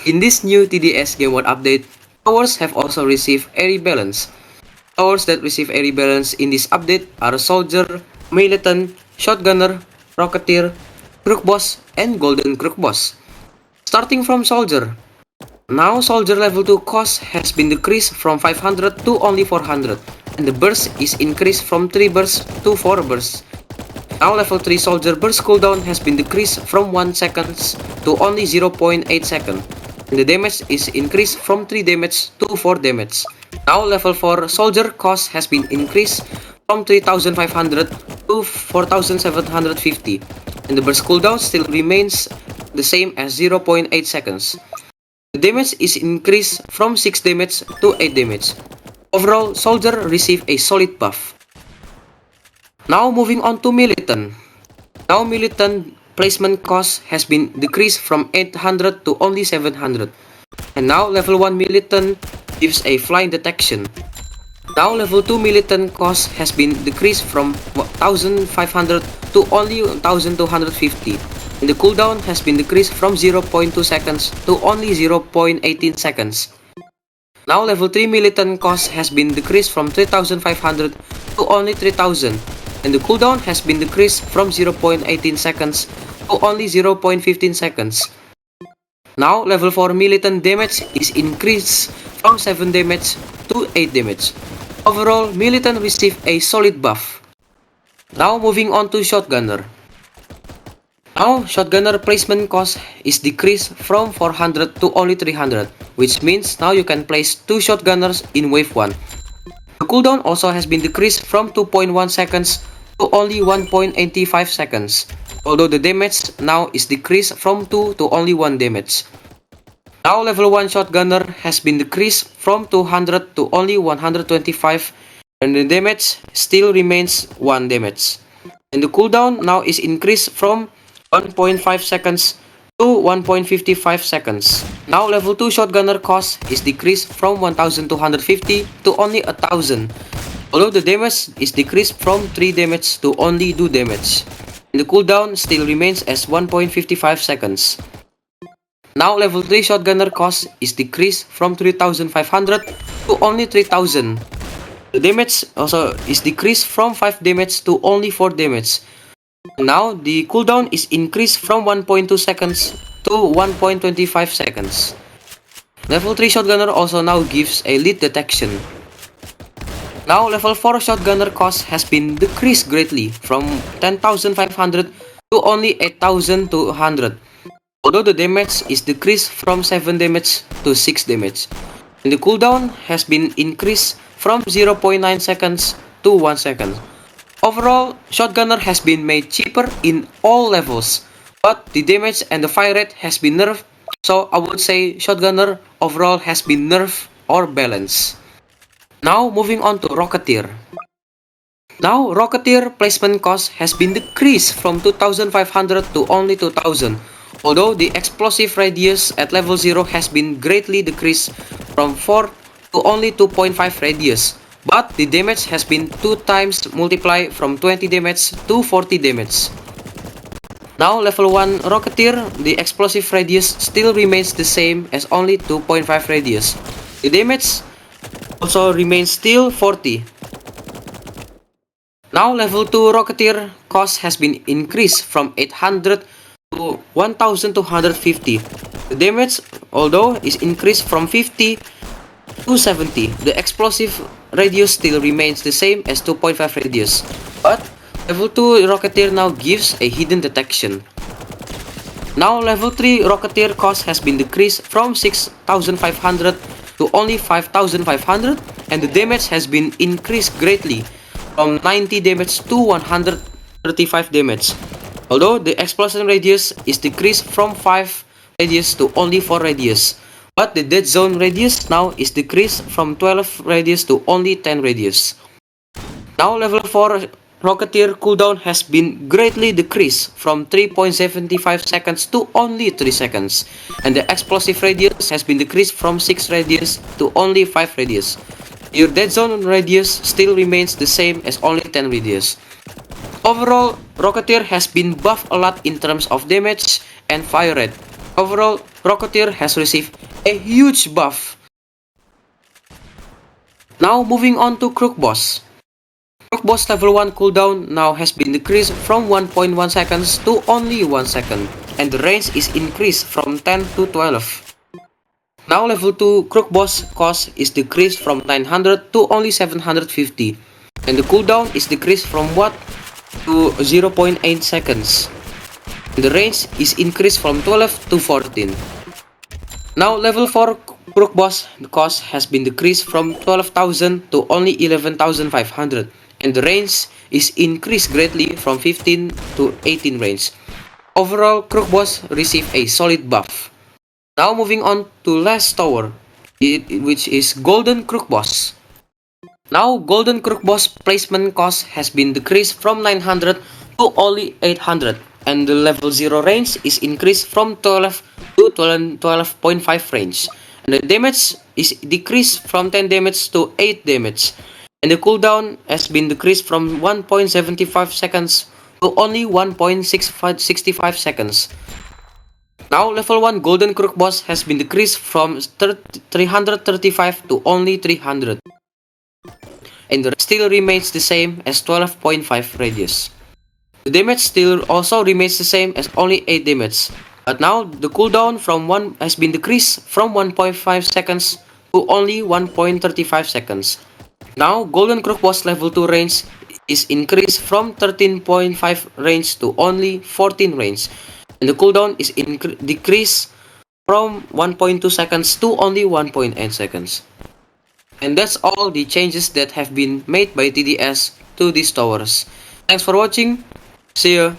In this new TDS game mode update, towers have also received a rebalance. Towers that receive a rebalance in this update are Soldier, Militant, Shotgunner, Rocketeer, Crook Boss, and Golden Crook Boss. Starting from Soldier. Now Soldier level 2 cost has been decreased from 500 to only 400, and the burst is increased from 3 bursts to 4 bursts. Now level 3 Soldier burst cooldown has been decreased from 1 seconds to only 0.8 seconds, and the damage is increased from 3 damage to 4 damage. Now level 4 Soldier cost has been increased from 3500 to 4750, and the burst cooldown still remains the same as 0.8 seconds. The damage is increased from 6 damage to 8 damage. Overall, Soldier received a solid buff. Now moving on to Militant. Now Militant placement cost has been decreased from 800 to only 700. And now level 1 Militant gives a flying detection. Now level 2 Militant cost has been decreased from 1500 to only 1250. And the cooldown has been decreased from 0.2 seconds to only 0.18 seconds. Now level 3 Militant cost has been decreased from 3500 to only 3000, and the cooldown has been decreased from 0.18 seconds to only 0.15 seconds. Now level 4 Militant damage is increased from 7 damage to 8 damage. Overall, Militant received a solid buff. Now moving on to Shotgunner. Now, Shotgunner placement cost is decreased from 400 to only 300, which means now you can place 2 Shotgunners in wave 1. The cooldown also has been decreased from 2.1 seconds to only 1.85 seconds, although the damage now is decreased from 2 to only 1 damage. Now level 1 Shotgunner has been decreased from 200 to only 125, and the damage still remains 1 damage. And the cooldown now is increased from 1.5 seconds to 1.55 seconds. Now level 2 Shotgunner cost is decreased from 1250 to only 1000, although the damage is decreased from 3 damage to only 2 damage. And the cooldown still remains as 1.55 seconds. Now level 3 Shotgunner cost is decreased from 3500 to only 3000. The damage also is decreased from 5 damage to only 4 damage. Now the cooldown is increased from 1.2 seconds to 1.25 seconds. Level 3 Shotgunner also now gives a lead detection. Now level 4 Shotgunner cost has been decreased greatly from 10,500 to only 8,200, although the damage is decreased from 7 damage to 6 damage. And the cooldown has been increased from 0.9 seconds to 1 second. Overall, Shotgunner has been made cheaper in all levels, but the damage and the fire rate has been nerfed, so I would say Shotgunner overall has been nerfed or balanced. Now moving on to Rocketeer. Now Rocketeer placement cost has been decreased from 2500 to only 2000, although the explosive radius at level 0 has been greatly decreased from 4 to only 2.5 radius. But the damage has been 2 times multiplied from 20 damage to 40 damage. Now level 1 Rocketeer, the explosive radius still remains the same as only 2.5 radius. The damage also remains still 40. Now level 2 Rocketeer cost has been increased from 800 to 1250. The damage, although, is increased from 50 to 70. The explosive radius still remains the same as 2.5 radius, but level 2 Rocketeer now gives a hidden detection. Now level 3 Rocketeer cost has been decreased from 6,500 to only 5,500, and the damage has been increased greatly from 90 damage to 135 damage, although the explosion radius is decreased from 5 radius to only 4 radius. But the dead zone radius now is decreased from 12 radius to only 10 radius. Now level 4 Rocketeer cooldown has been greatly decreased from 3.75 seconds to only 3 seconds. And the explosive radius has been decreased from 6 radius to only 5 radius. Your dead zone radius still remains the same as only 10 radius. Overall, Rocketeer has been buffed a lot in terms of damage and fire rate. Overall, Rocketeer has received a huge buff. Now moving on to Crook Boss. Crook Boss level 1 cooldown now has been decreased from 1.1 seconds to only 1 second, and the range is increased from 10 to 12. Now level 2 Crook Boss cost is decreased from 900 to only 750, and the cooldown is decreased from 1 to 0.8 seconds. And the range is increased from 12 to 14. Now level 4 Crook Boss cost has been decreased from 12,000 to only 11,500, and the range is increased greatly from 15 to 18 range. Overall, Crook Boss received a solid buff. Now moving on to last tower, which is Golden Crook Boss. Now Golden Crook Boss placement cost has been decreased from 900 to only 800, and the level 0 range is increased from 12 to 12.5 range, and the damage is decreased from 10 damage to 8 damage, and the cooldown has been decreased from 1.75 seconds to only 1.65 seconds. Now level 1 Golden Crook Boss has been decreased from 335 to only 300, and the still remains the same as 12.5 radius. The damage still also remains the same as only 8 damage, but now the cooldown from 1 has been decreased from 1.5 seconds to only 1.35 seconds. Now Golden Crook Boss level 2 range is increased from 13.5 range to only 14 range, and the cooldown is decreased from 1.2 seconds to only 1.8 seconds. And that's all the changes that have been made by TDS to these towers. Thanks for watching. See ya.